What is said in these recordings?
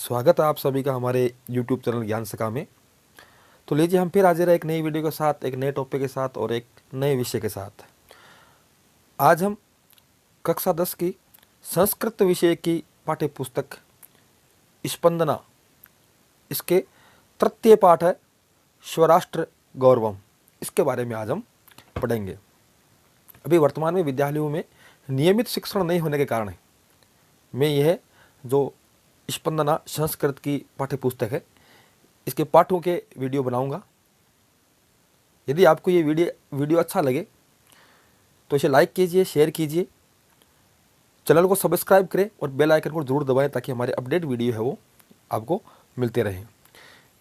स्वागत है आप सभी का हमारे YouTube चैनल ज्ञान सका में। तो लीजिए हम फिर हाजिर हैं एक नई वीडियो के साथ, एक नए टॉपिक के साथ और एक नए विषय के साथ। आज हम कक्षा 10 की संस्कृत विषय की पाठ्य पुस्तक स्पंदना, इसके तृतीय पाठ है स्वराष्ट्र गौरवम। इसके बारे में आज हम पढ़ेंगे। अभी वर्तमान में विद्यालयों में नियमित शिक्षण नहीं होने के कारण मैं यह जो स्पंदना संस्कृत की पाठ्य पुस्तक है इसके पाठों के वीडियो बनाऊंगा। यदि आपको ये वीडियो अच्छा लगे तो इसे लाइक कीजिए, शेयर कीजिए, चैनल को सब्सक्राइब करें और बेल आइकन को जरूर दबाएं ताकि हमारे अपडेट वीडियो है वो आपको मिलते रहें।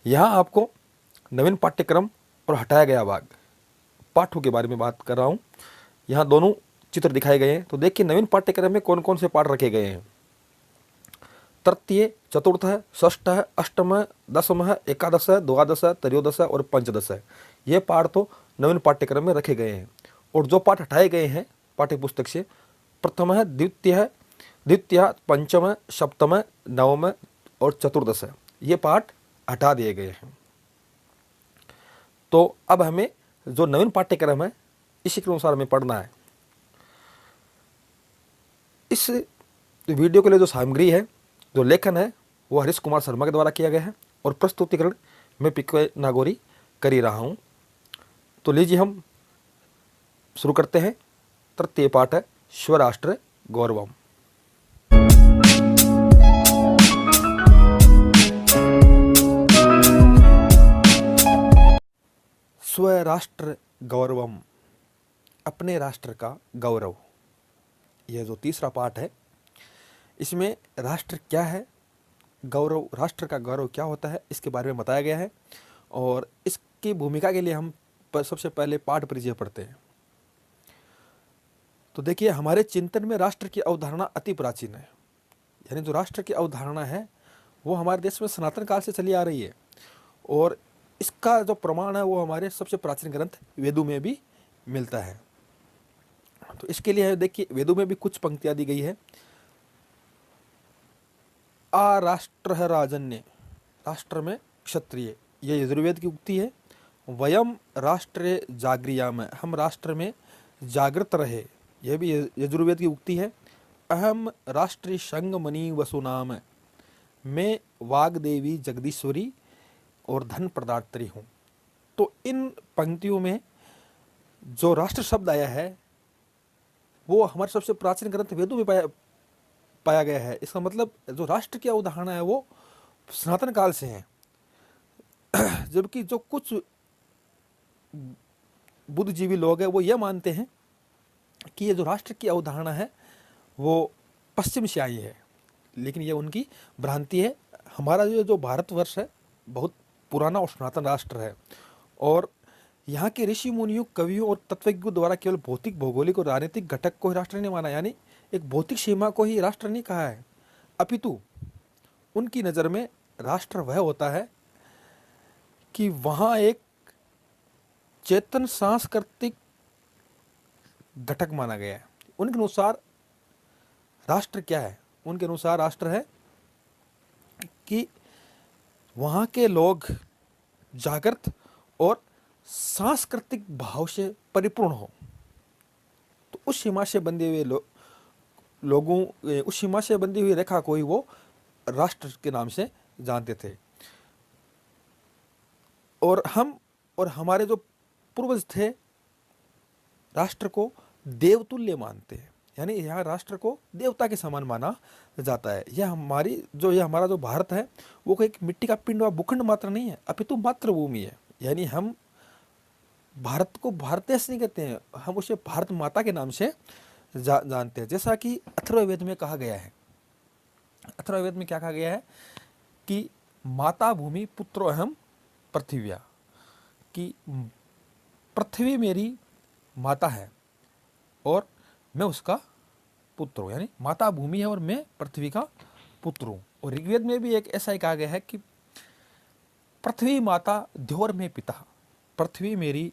यहाँ आपको नवीन पाठ्यक्रम और हटाया गया भाग पाठों के बारे में बात कर रहा हूँ। यहाँ दोनों चित्र दिखाए गए हैं, तो देखिए नवीन पाठ्यक्रम में कौन कौन से पाठ रखे गए हैं। तृतीय, चतुर्थ, षष्ठ, अष्टम, दसम, एकादश, द्वादश, त्रयोदश और पंचदश। ये पाठ तो नवीन पाठ्यक्रम में रखे गए हैं। और जो पाठ हटाए गए हैं पाठ्य पुस्तक से, प्रथम, द्वितीय, पंचम, सप्तम, नवम और चतुर्दश, ये पाठ हटा दिए गए हैं। तो अब हमें जो नवीन पाठ्यक्रम है इसी के अनुसार हमें पढ़ना है। इस वीडियो के लिए जो सामग्री है, जो लेखन है, वो हरीश कुमार शर्मा के द्वारा किया गया है और प्रस्तुतिकरण मैं पीके नागौरी कर ही रहा हूँ। तो लीजिए हम शुरू करते हैं। तृतीय पाठ है स्वराष्ट्र गौरवम। स्वराष्ट्र गौरवम, अपने राष्ट्र का गौरव। यह जो तीसरा पाठ है इसमें राष्ट्र क्या है, गौरव, राष्ट्र का गौरव क्या होता है, इसके बारे में बताया गया है। और इसकी भूमिका के लिए हम सबसे पहले पाठ परिचय पढ़ते हैं। तो देखिए हमारे चिंतन में राष्ट्र की अवधारणा अति प्राचीन है। यानी जो राष्ट्र की अवधारणा है वो हमारे देश में सनातन काल से चली आ रही है और इसका जो प्रमाण है वो हमारे सबसे प्राचीन ग्रंथ वेदों में भी मिलता है। तो इसके लिए देखिए वेदों में भी कुछ पंक्तियां दी गई है। आ राष्ट्र राजन्य, राष्ट्र में क्षत्रिय, ये यजुर्वेद की उक्ति है। वयम राष्ट्रे जागृयाम, हम राष्ट्र में जागृत रहे, यह भी यजुर्वेद की उक्ति है। अहम राष्ट्रीय संग मणि वसुनाम, मैं वाग्देवी जगदीश्वरी और धन प्रदात्री हूँ। तो इन पंक्तियों में जो राष्ट्र शब्द आया है वो हमारे सबसे प्राचीन ग्रंथ वेदों में पाया गया है। इसका मतलब जो राष्ट्र की अवधारणा है वो सनातन काल से है। जबकि जो कुछ बुद्धिजीवी लोग हैं वो ये मानते हैं कि ये जो राष्ट्र की अवधारणा है वो पश्चिम से आई है, लेकिन ये उनकी भ्रांति है। हमारा जो भारतवर्ष है बहुत पुराना और सनातन राष्ट्र है और यहाँ के ऋषि मुनियों, कवियों और तत्वज्ञों द्वारा केवल भौतिक, भौगोलिक और राजनीतिक घटक को ही राष्ट्र नहीं माना, यानी एक भौतिक सीमा को ही राष्ट्र नहीं कहा है, अपितु उनकी नज़र में राष्ट्र वह होता है कि वहाँ एक चेतन सांस्कृतिक घटक माना गया है। उनके अनुसार राष्ट्र क्या है? उनके अनुसार राष्ट्र है कि वहाँ के लोग जागृत और सांस्कृतिक भाव से परिपूर्ण हो। तो उस सीमा से बंधे हुए लोगों, उस सीमा से बंधी हुई रेखा को ही वो राष्ट्र के नाम से जानते थे। और हम और हमारे जो पूर्वज थे राष्ट्र को देवतुल्य मानते हैं, यानी यहाँ राष्ट्र को देवता के समान माना जाता है। यह हमारा जो भारत है वो कोई एक मिट्टी का पिंड व भूखंड मात्र नहीं है, अपितु मातृभूमि है। यानी हम भारत को भारत देश नहीं कहते हैं, हम उसे भारत माता के नाम से जानते हैं। जैसा कि अथर्ववेद में कहा गया है, अथर्ववेद में क्या कहा गया है कि माता भूमि पुत्रो अहम पृथिव्या, कि पृथ्वी मेरी माता है और मैं उसका पुत्र हूँ, यानी माता भूमि है और मैं पृथ्वी का पुत्र हूँ। और ऋग्वेद में भी एक ऐसा ही कहा गया है कि पृथ्वी माता द्योर में पिता, पृथ्वी मेरी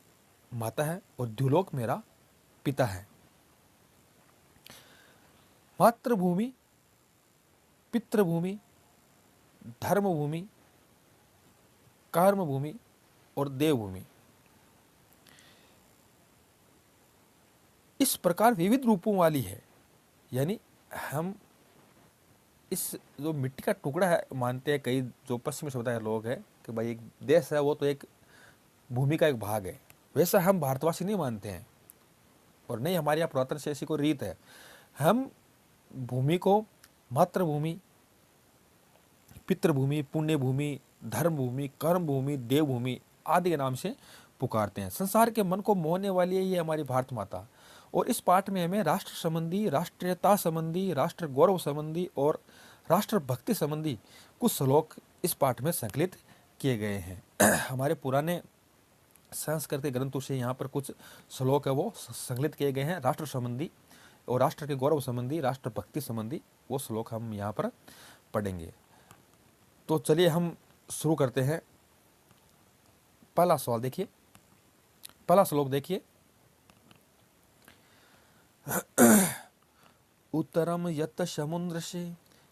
माता है और द्युलोक मेरा पिता है। मातृभूमि, पितृभूमि, धर्मभूमि, कर्मभूमि और देवभूमि। इस प्रकार विविध रूपों वाली है। यानी हम इस जो मिट्टी का टुकड़ा है मानते हैं कई जो पश्चिमी समुदाय लोग हैं कि भाई एक देश है वो तो एक भूमि का एक भाग है, वैसा हम भारतवासी नहीं मानते हैं। और नहीं, हमारे यहाँ पुरातन से ऐसी कोई रीत है, हम भूमि को मातृभूमि, पितृभूमि, पुण्य भूमि, धर्म भूमि, कर्म भूमि, देवभूमि आदि के नाम से पुकारते हैं। संसार के मन को मोहने वाली है ये हमारी भारत माता। और इस पाठ में हमें राष्ट्र संबंधी, राष्ट्रीयता संबंधी, राष्ट्र गौरव संबंधी और राष्ट्र भक्ति संबंधी कुछ श्लोक इस पाठ में संकलित किए गए हैं। हमारे पुराने सांस्कृतिक ग्रंथों से यहाँ पर कुछ श्लोक है वो संकलित किए गए हैं राष्ट्र संबंधी और राष्ट्र के गौरव संबंधी, राष्ट्र भक्ति संबंधी। वो श्लोक हम यहाँ पर पढ़ेंगे। तो चलिए हम शुरू करते हैं। पहला सवाल देखिए, पहला श्लोक देखिए। उत्तरम यत समुद्रसे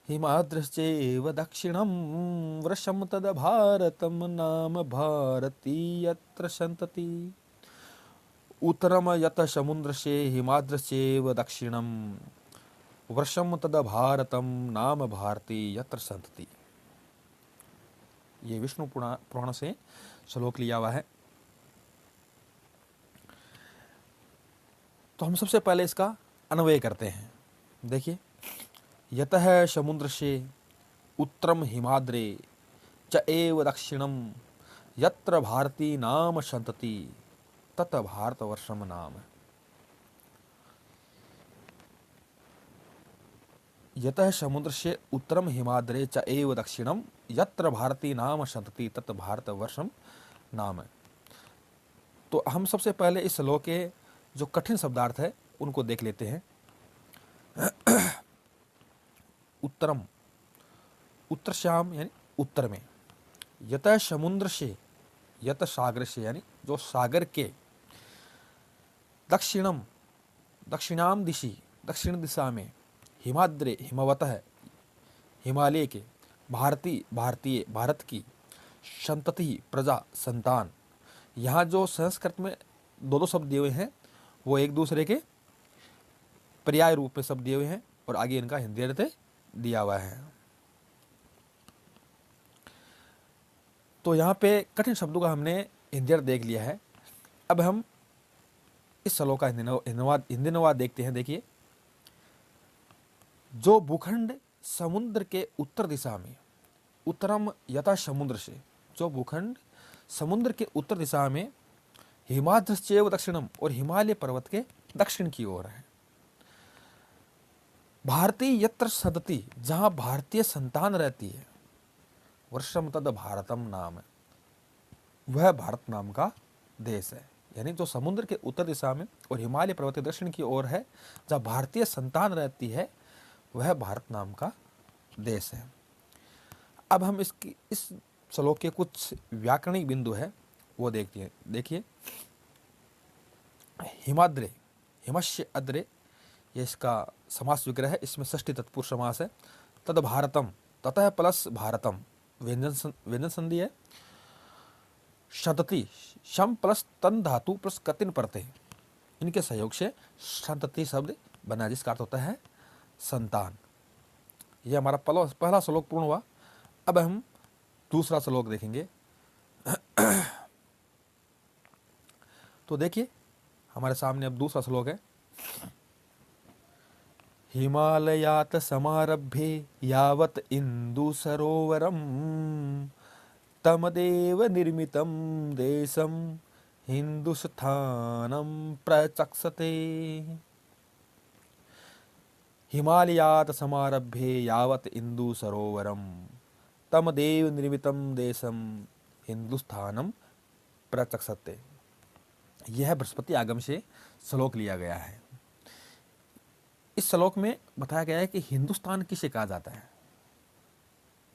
हिमाद्रश्चैव दक्षिणं वृषं तद भारतं नाम भारती यत्र संतति। उत्तरम यत समुद्रसे हिमाद्रश्चैव दक्षिणं वृषं तद भारतं नाम भारती यत्र संतति। ये विष्णु पुराण से श्लोक लिया हुआ है। तो हम सबसे पहले इसका अन्वय करते हैं। देखिए, यतः समुद्र से उत्तरम हिमाद्रे च एव दक्षिणम यत्र भारती नाम संतति तत भारतवर्षम नाम। यतः समुद्र से उत्तरम हिमाद्रे च एव दक्षिणम यत्र भारती नाम संतति तत भारतवर्षम नाम। तो हम सबसे पहले इस श्लोक के जो कठिन शब्दार्थ है उनको देख लेते हैं। उत्तरम, उत्तर श्याम यानी उत्तर में, यत समुद्र से, यत सागर से यानी जो सागर के, दक्षिणम दक्षिणाम दिशि दक्षिण दिशा में, हिमाद्रे हिमवतः हिमालय के, भारती भारतीय भारत की, संतति प्रजा संतान। यहाँ जो संस्कृत में दो दो शब्द दिए हुए हैं वो एक दूसरे के पर्याय रूप में शब्द दिए हुए हैं और आगे इनका हिंदी अर्थ दिया हुआ है। तो यहाँ पे कठिन शब्दों का हमने हिंदी अर्थ देख लिया है। अब हम इस श्लोक का हिंदी अनुवाद देखते हैं। देखिए, जो भूखंड समुद्र के उत्तर दिशा में, उत्तरम यथा समुद्र से, जो भूखंड समुद्र के उत्तर दिशा में, हिमाद्रश्चैव दक्षिणम और हिमालय पर्वत के दक्षिण की ओर है, भारतीय यत्र सदति जहां भारतीय संतान रहती है, वर्षम तद भारतम नाम, वह भारत नाम का देश है। यानी जो समुद्र के उत्तर दिशा में और हिमालय पर्वत के दक्षिण की ओर है, जहां भारतीय संतान रहती है, वह भारत नाम का देश है। अब हम इस श्लोक के कुछ व्याकरणिक बिंदु है वो देखते हैं। देखिए, हिमाद्रे, हिमस्य अद्रे, ये इसका समास विग्रह है। इसमें षष्ठी तत्पुरुष समास है। तद भारतम, ततः प्लस भारतम व्यंजन संधि है। संतति, शम प्लस तन धातु प्लस कतिन प्रत्यय, इनके सहयोग से संतति शब्द बना जिसका अर्थ होता है संतान। यह हमारा पहला श्लोक पूर्ण हुआ। अब हम दूसरा श्लोक देखेंगे। तो देखिए, हमारे सामने अब दूसरा श्लोक है। हिमालयात समारभ्ये यावत इंदु सरोवरम तमदेव निर्मितं देशम हिंदुस्थानम प्रचक्षते। हिमालयात समारभ्ये यावत इंदु सरोवरम तमदेव निर्मितं देशम हिंदुस्थानम प्रचक्षते। यह बृहस्पति आगम से श्लोक लिया गया है। इस श्लोक में बताया गया है कि हिंदुस्तान किसे कहा जाता है,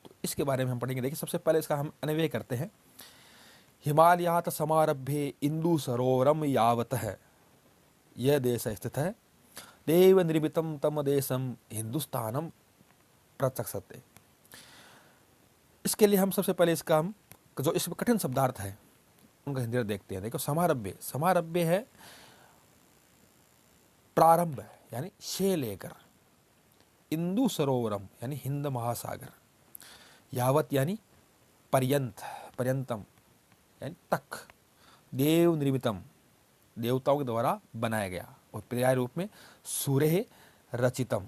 तो इसके बारे में हम पढ़ेंगे। देखिए, सबसे पहले इसका हम अन्वय करते हैं। हिमालयात समारभ्ये इंदु सरोवरम यावत है, यह देश स्थित है, देव निर्मितम तम देशम हिंदुस्तानम प्रचक्षते। इसके लिए हम सबसे पहले इसका हम जो इसमें कठिन शब्दार्थ है उनका हिंदी देखते हैं। देखो, समारभ्य, समारभ्य है प्रारंभ यानी से लेकर, इंदु सरोवरम यानी हिंद महासागर, यावत यानी पर्यंत, पर्यंतम यानी तक, देव निर्मितम देवताओं के द्वारा बनाया गया, और पर्याय रूप में सूर्य रचितम।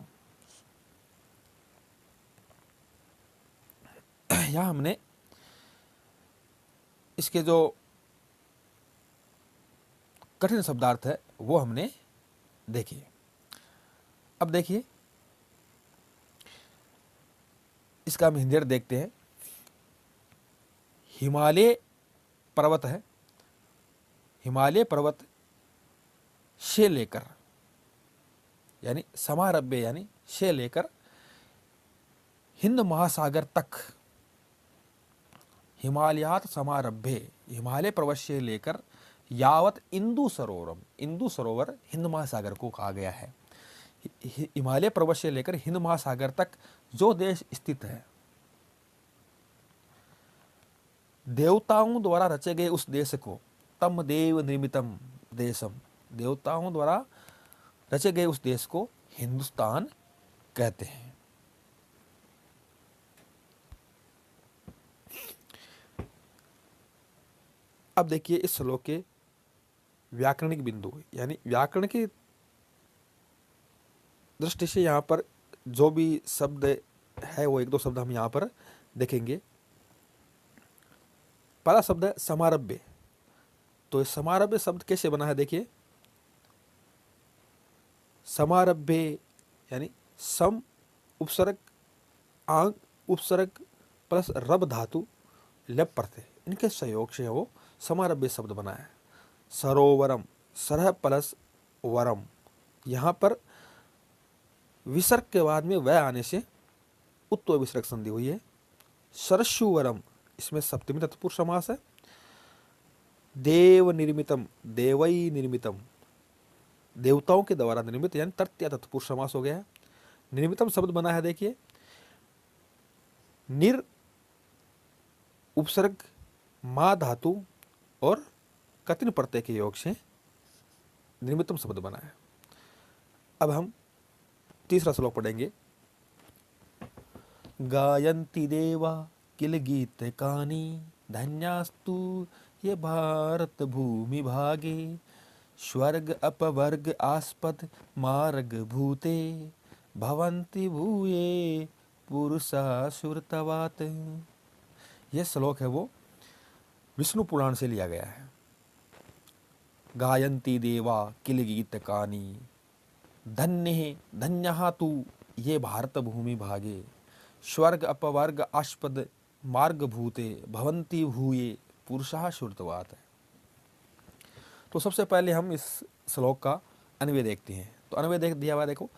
यहां हमने इसके जो कठिन शब्दार्थ है वो हमने देखिए। अब देखिए इसका हम हिंदी देखते हैं। हिमालय पर्वत है, हिमालय पर्वत से लेकर यानी समारभ्य यानी से लेकर हिंद महासागर तक, हिमालयात समारभ्य, हिमालय पर्वत से लेकर यावत इंदु सरोवरम, इंदु सरोवर हिंद महासागर को कहा गया है। हिमालय पर्वत से लेकर हिंद महासागर तक जो देश स्थित है, देवताओं द्वारा रचे गए उस देश को तम देव निर्मितम देशम, देवताओं द्वारा रचे गए उस देश को हिंदुस्तान कहते हैं। अब देखिए इस श्लोक के व्याकरणिक बिंदु, यानी व्याकरण की दृष्टि से यहाँ पर जो भी शब्द है वो एक दो शब्द हम यहाँ पर देखेंगे। पहला शब्द है समारभ्य। तो ये समारभ्य शब्द कैसे बना है देखिए। समारभ्य यानी सम उपसर्ग आंग उपसर्ग प्लस रब धातु लप प्रत्यय, इनके सहयोग से वो समारभ्य शब्द बना है। सरोवरम, सरह प्लस वरम, यहाँ पर विसर्ग के बाद में वह आने से उत्व विसर्ग संधि हुई है। सरस्वरम, इसमें सप्तमी तत्पुरुष समास है। देव निर्मितम, देवई निर्मितम, देवताओं के द्वारा निर्मित यानी तृतीय तत्पुरुष समास हो गया है। निर्मितम शब्द बना है देखिए, निर उपसर्ग मा धातु और कतिन प्रत्यय के योग से निर्मितम शब्द बना है। अब हम तीसरा श्लोक पढ़ेंगे। गायन्ति देवा किल गीत कानी, धन्यास्तु ये भारत भूमि भागे, स्वर्ग अपवर्ग आस्पद मार्ग भूते, भवन्ति भूये पुरुषा सुरतवात। यह श्लोक है वो विष्णु पुराण से लिया गया है। गायन्ति देवा किल गीत कानी, धन्य धन्यः तु ये भारत भूमि भागे, स्वर्ग अपवर्ग आस्पद मार्ग भूते, भवन्ति भूये पुरुषः श्रुतवात। तो सबसे पहले हम इस श्लोक का अन्वय देखते हैं। तो अन्वय देख दिया हुआ देखो,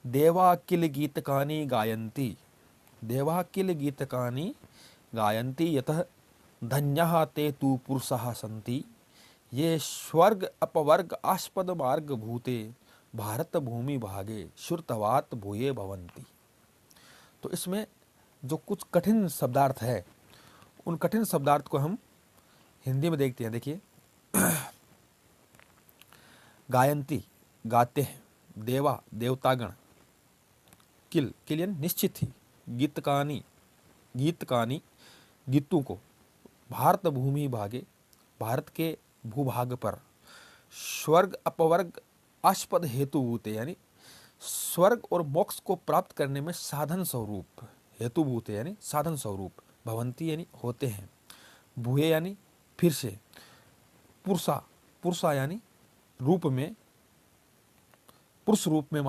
देवा किल गीतकानि गायन्ति, देवा किल गीतकानि गायन्ति यतः धन्यः ते तु पुरुषः सन्ति, ये स्वर्ग अपवर्ग आस्पद मार्ग भूते, भारत भूमि भागे, श्रुतवात भूये भवन्ति। तो इसमें जो कुछ कठिन शब्दार्थ है उन कठिन शब्दार्थ को हम हिंदी में देखते हैं। देखिए, गायन्ति गाते हैं, देवा देवतागण, किल किल यानी निश्चित ही, गीतकानी गीतकानी गीतों को, भारत भूमि भागे भारत के भूभाग पर, स्वर्ग अपवर्ग आस्पद हेतुभूत यानी स्वर्ग और मोक्ष को प्राप्त करने में साधन स्वरूप, हेतुभूत यानी साधन स्वरूप, भवंती यानी होते हैं, भूये यानी फिर से, पुरुषा पुरुषा यानी रूप में, पुरुष रूप में,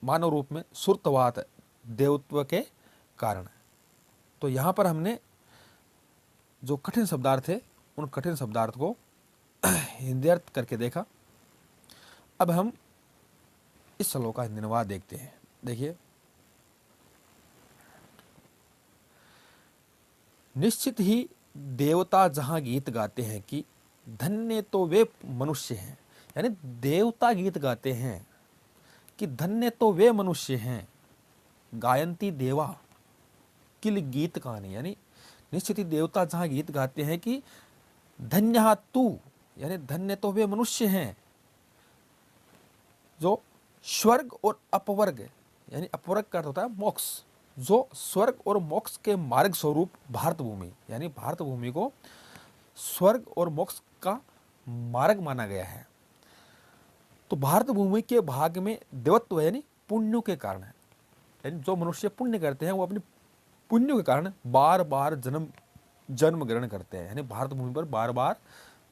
मानव रूप में, सुरतवात देवत्व के कारण। तो यहाँ पर हमने जो कठिन शब्दार्थ है उन कठिन शब्दार्थ को हिंदी अर्थ करके देखा। अब हम इस श्लोक का हिंदी अनुवाद देखते हैं। देखिए, निश्चित ही देवता जहां गीत गाते हैं कि धन्य तो वे मनुष्य हैं, यानी देवता गीत गाते हैं कि धन्य तो वे मनुष्य हैं, गायन्ति देवा किल गीत कहानी, यानी निश्चित ही देवता जहाँ गीत गाते हैं कि धन्य तू, यानी धन्य तो वे मनुष्य हैं जो स्वर्ग और अपवर्ग, यानी अपवर्ग का अर्थ होता है मोक्ष, जो स्वर्ग और मोक्ष के मार्ग स्वरूप भारत भूमि, यानी भारत भूमि को स्वर्ग और मोक्ष का मार्ग माना गया है। तो भारत भूमि के भाग में देवत्व यानी पुण्यों के कारण है, यानी जो मनुष्य पुण्य करते हैं वो अपने पुण्यों के कारण बार बार जन्म ग्रहण करते हैं, यानी भारत भूमि पर बार बार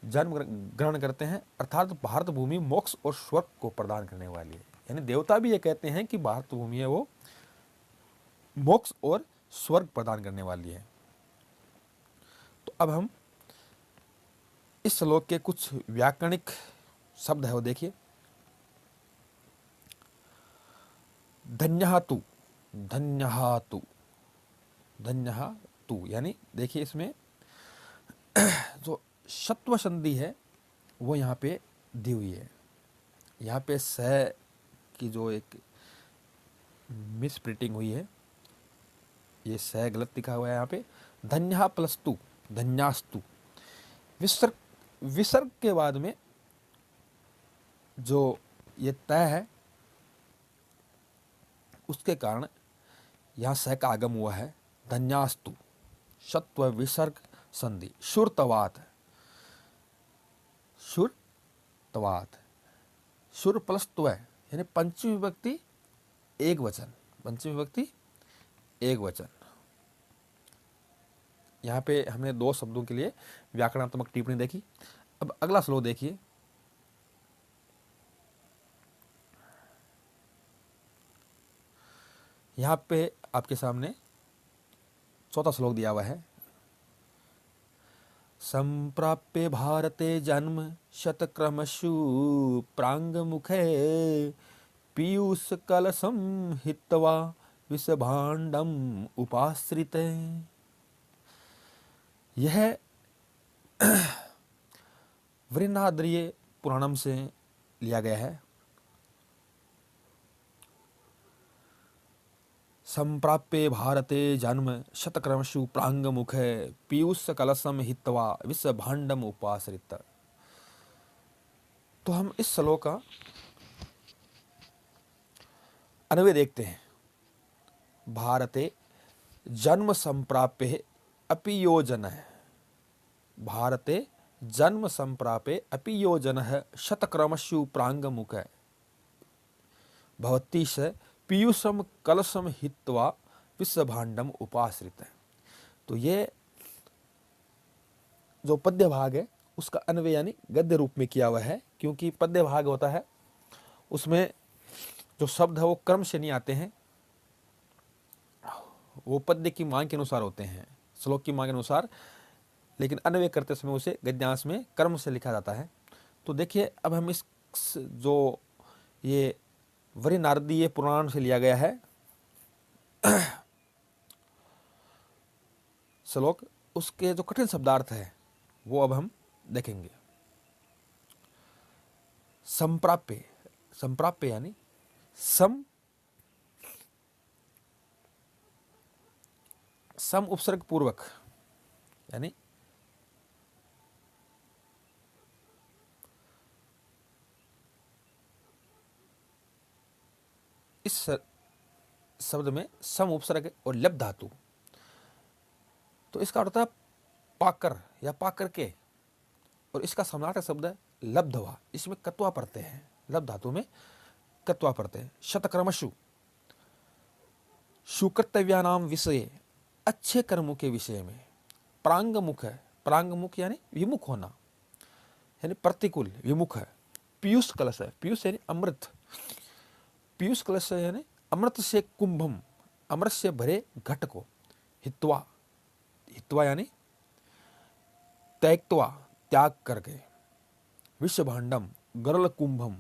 जन्म ग्रहण करते हैं, अर्थात भारत भूमि मोक्ष और स्वर्ग को प्रदान करने वाली है। यानी देवता भी ये कहते हैं कि भारत भूमि है वो मोक्ष और स्वर्ग प्रदान करने वाली है। तो अब हम इस श्लोक के कुछ व्याकरणिक शब्द है वो देखिए। धन्यः तु, धन्यः तु, धन्यः तु, यानी देखिए इसमें जो सत्व संधि है वो यहाँ पे दी हुई है। यहाँ पे स की जो एक मिस प्रिंटिंग हुई है, ये स गलत लिखा हुआ है यहाँ पे। धन्यः प्लस तु, धन्यास्तु, विसर्ग, विसर्ग के बाद में जो ये तय है उसके कारण यहाँ स का आगम हुआ है। धन्यास्तु, सत्व विसर्ग संधि, शुरतवात, शुरतवात, शुर प्लस त्व, यानी पंचमी विभक्ति एक वचन, पंचमी विभक्ति एक वचन। यहाँ पे हमने दो शब्दों के लिए व्याकरणात्मक टिप्पणी देखी। अब अगला श्लोक देखिए। यहाँ पे आपके सामने चौथा श्लोक दिया हुआ है। संप्राप्य भारते जन्म शतक्रमशु प्रांगमुखे पीयूष कलशम हित्वा विषभाण्डम उपाश्रिते। यह वृन्नाद्रिय पुराणम से लिया गया है। संप्राप्य भारते जन्म शतक्रमशु प्रांगमुखे पीयूष कलशम हित्वा विषभाण्डम उपाश्रित। तो हम इस श्लोक का अन्वय देखते हैं। भारते जन्म संप्राप्य अपि योजन है, भारते जन्म संप्राप्य अपि योजन शतक्रमशु प्रांगमुख भवती से पीयूषम कलशम हित्वा विषभाण्डम उपाश्रित है। तो ये जो पद्य भाग है उसका अन्वय यानी गद्य रूप में किया हुआ है, क्योंकि पद्य भाग होता है उसमें जो शब्द है वो क्रम से नहीं आते हैं, वो पद्य की मांग के अनुसार होते हैं, श्लोक की मांग के अनुसार, लेकिन अन्वय करते समय उसे गद्यांश में क्रम से लिखा जाता है। तो देखिए अब हम इस जो ये वृन्नारदीय पुराण से लिया गया है श्लोक, उसके जो कठिन शब्दार्थ है वो अब हम देखेंगे। संप्राप्य, संप्राप्य यानी सम उपसर्ग पूर्वक, यानी इस शब्द में सम उपसर्ग और लब धातु, तो इसका अर्थ है पाकर या पाकर के, और इसका समानार्थक शब्द है लब्धवा, इसमें कत्वा पड़ते हैं, लब धातु में कत्वा पड़ते हैं। शतक्रमशु, सुकर्तव्यानाम विषय, अच्छे कर्मों के विषय में। प्रांगमुख है, प्रांगमुख यानी विमुख होना, यानी प्रतिकूल विमुख है। पीयूष कलश है, पीयूष यानी अमृत, पीयूष कलश यानी अमृत से कुंभम, अमृत से भरे घट को। हित्वा, हित्वा यानी त्यक्त्वा, त्याग करके। विष भांडम, गरल कुंभम,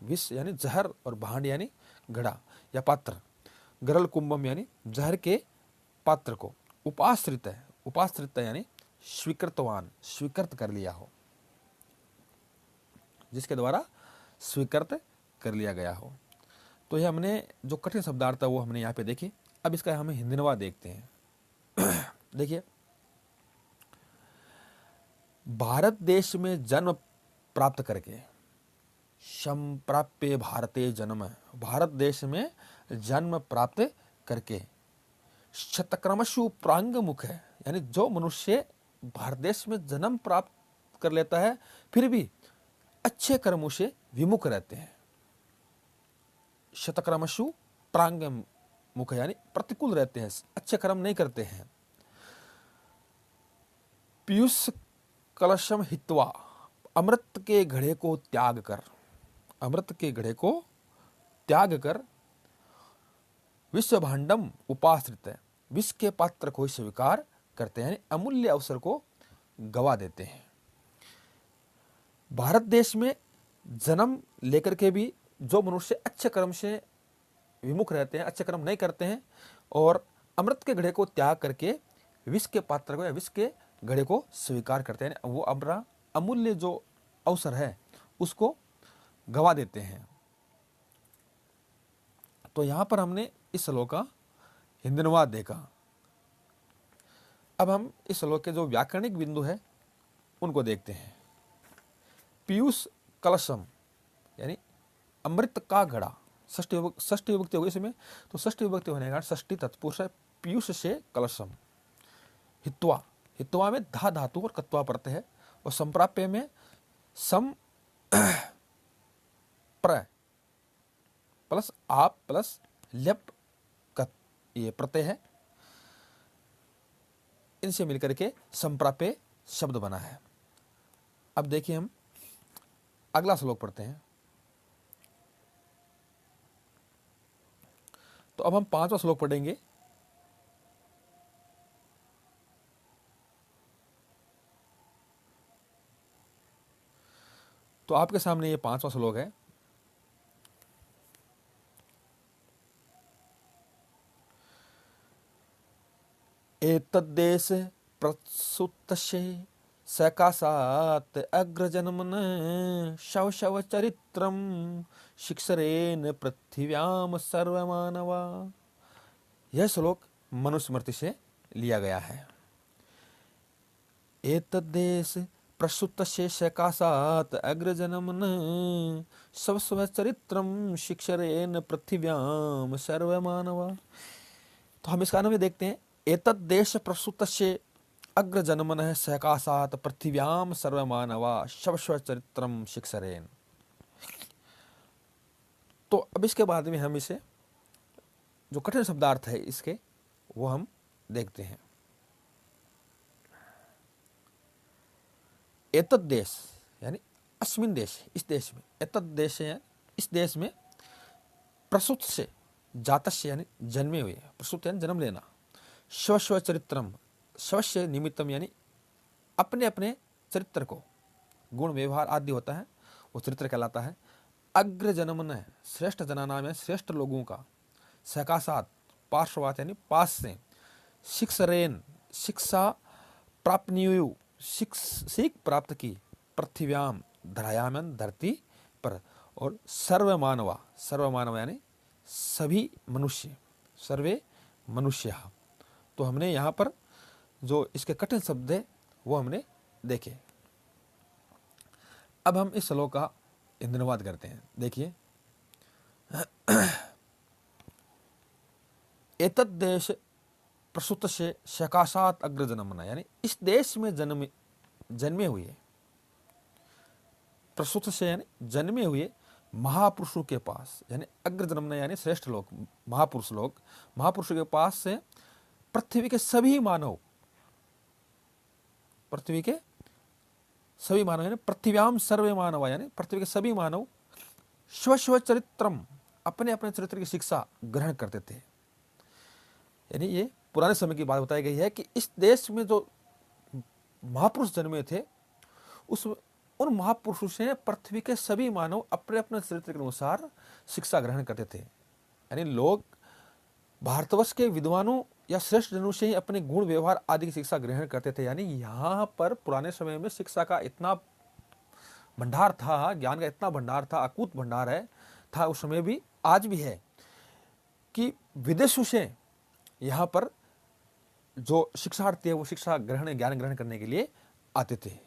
विष यानी जहर और भांड यानी घड़ा या पात्र, गरल कुंभम यानी जहर के पात्र को। उपाश्रित है, उपाश्रित यानी स्वीकृतवान, स्वीकृत कर लिया हो, जिसके द्वारा स्वीकृत कर लिया गया हो। तो ये हमने जो कठिन शब्दार्थ था वो हमने यहाँ पे देखे। अब इसका हमें हिंदनवा देखते हैं। देखिए भारत देश में जन्म प्राप्त करके, संप्राप्य भारते जन्म, भारत देश में जन्म प्राप्त करके, शतक्रमशु प्रांग मुख है, यानी जो मनुष्य भारत देश में जन्म प्राप्त कर लेता है फिर भी अच्छे कर्मों से विमुख रहते हैं। शतक्रमशु प्रांग मुख यानी प्रतिकूल रहते हैं, अच्छे कर्म नहीं करते हैं। पीयूष कलशम हित्वा, अमृत के घड़े को त्याग कर, अमृत के घड़े को त्याग कर, विश्व भांडम उपाश्रित है, विश्व के पात्र को स्वीकार करते हैं, अमूल्य अवसर को गवा देते हैं। भारत देश में जन्म लेकर के भी जो मनुष्य अच्छे कर्म से विमुख रहते हैं, अच्छे कर्म नहीं करते हैं और अमृत के घड़े को त्याग करके विष के पात्र को या विष के घड़े को स्वीकार करते हैं, वो अपना अमूल्य जो अवसर है उसको गवा देते हैं। तो यहां पर हमने इस श्लोक का हिंदी अनुवाद देखा। अब हम इस श्लोक के जो व्याकरणिक बिंदु है उनको देखते हैं। पीयूष कलशम यानी अमृत का घड़ा, षष्ठी विभक्ति होगी इसमें, तो षष्ठी विभक्ति होने के कारण षष्ठी तत्पुरुष है। पीयूष से कलशम, हित्वा, हित्वा में धा धातु और कत्वा प्रत्यय है और संप्राप्य में सम प्र प्लस आप प्लस ल्यप कत, ये प्रत्यय है, इनसे मिलकर के संप्राप्य शब्द बना है। अब देखिए हम अगला श्लोक पढ़ते हैं। तो अब हम 5वां श्लोक पढ़ेंगे। तो आपके सामने ये 5वां श्लोक है। एतद्देश प्रसुतस्य सकाशात् अग्रजन्मन शव शव चरित्रम शिक्षरेण पृथिव्याम सर्वमानवा। यह श्लोक मनुस्मृति से लिया गया है। एतद्देश प्रसुतस्य सकाशात् अग्रजन्मन शव शव चरित्रम शिक्षरेण पृथिव्याम सर्वमानवा। तो हम इसका नाम देखते हैं। एतद्देश प्रसुतस्य अग्रजन्मनः सकाशात् पृथिव्याम सर्वमानवा शवश्व चरित्रम शिक्षरेण। तो अब इसके बाद में हम इसे जो कठिन शब्दार्थ है इसके वो हम देखते हैं। एतद्देश यानी अस्मिन देश, इस देश में, एतद्देश है इस देश में, प्रसूत से, जातस्य यानी जन्मे हुए, प्रसूत यानी जन्म लेना, स्वस्व चरित्रम, स्वस्य निमित्तम यानी अपने अपने चरित्र को, गुण व्यवहार आदि होता है वो चरित्र कहलाता है। अग्र जन्मन है, श्रेष्ठ जनाना में श्रेष्ठ लोगों का, सकाशात पार्श्वात यानी पास से, शिक्षरेन शिक्षा प्राप्तनीयु, सीख प्राप्त की, पृथ्व्याम धरायामन धरती पर, और सर्वमानवा, सर्वमानव यानी सभी मनुष्य, सर्वे मनुष्य। तो हमने यहाँ पर जो इसके कठिन शब्द है वो हमने देखे। अब हम इस श्लोक का हिंदी अनुवाद करते हैं। देखिए, एतद् देश प्रसूत से सकाशात अग्रजन्मना यानी इस देश में जन्मे हुए, प्रसूत से यानी जन्मे हुए महापुरुषों के पास, यानी अग्रजन्मना यानी श्रेष्ठ लोग, महापुरुष लोग, महापुरुषों के पास से पृथ्वी के सभी मानव, पृथ्वी के सभी मानव यानी पृथ्व्याम सर्वे मानव यानी पृथ्वी के सभी मानव स्वस्व चरित्रम अपने अपने चरित्र की शिक्षा ग्रहण करते थे। यानी ये पुराने समय की बात बताई गई है कि इस देश में जो महापुरुष जन्मे थे उन महापुरुषों से पृथ्वी के सभी मानव अपने अपने चरित्र के अनुसार शिक्षा ग्रहण करते थे। यानी लोग भारतवर्ष के विद्वानों या श्रेष्ठ जनों से ही अपने गुण व्यवहार आदि की शिक्षा ग्रहण करते थे। यानी यहाँ पर पुराने समय में शिक्षा का इतना भंडार था, ज्ञान का इतना भंडार था, अकूत भंडार है था उस समय भी, आज भी है, कि विदेशों से यहाँ पर जो शिक्षार्थी है वो शिक्षा ग्रहण, ज्ञान ग्रहण करने के लिए आते थे।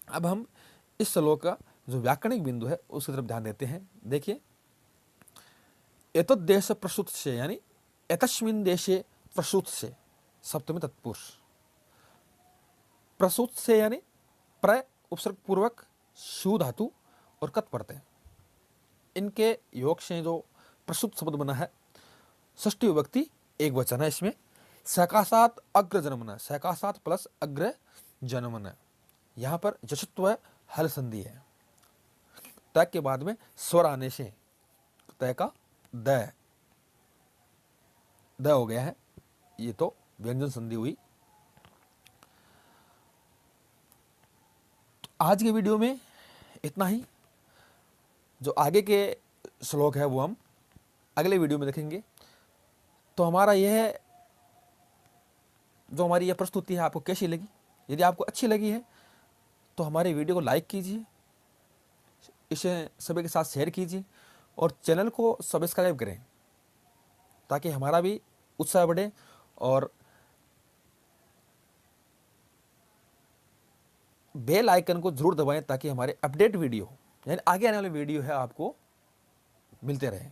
अब हम इस श्लोक का जो व्याकरणिक बिंदु है उसकी तरफ ध्यान देते हैं। देखिए, एतद्देश प्रसूत से यानी एतस्मिन देशे प्रसूत से, सप्तमी तत्पुरुष। प्रसूत से यानी प्र उपसर्ग पूर्वक शू धातु और कत प्रत्यय, इनके योग से जो प्रसूत शब्द बना है, षष्ठी विभक्ति एक वचन है इसमें। सकाशात अग्र जन्मना, सकाशात प्लस अग्र जन्मना, यहाँ पर जशत्व हल संधि है। तय के बाद में स्वर आने से तय का द हो गया है, ये तो व्यंजन संधि हुई। तो आज के वीडियो में इतना ही। जो आगे के श्लोक है वो हम अगले वीडियो में देखेंगे। तो हमारा यह जो हमारी यह प्रस्तुति है आपको कैसी लगी? यदि आपको अच्छी लगी है तो हमारे वीडियो को लाइक कीजिए, इसे सभी के साथ शेयर कीजिए और चैनल को सब्सक्राइब करें ताकि हमारा भी उत्साह बढ़े। और बेल आइकन को जरूर दबाएं ताकि हमारे अपडेट वीडियो यानी आगे आने वाले वीडियो है आपको मिलते रहें।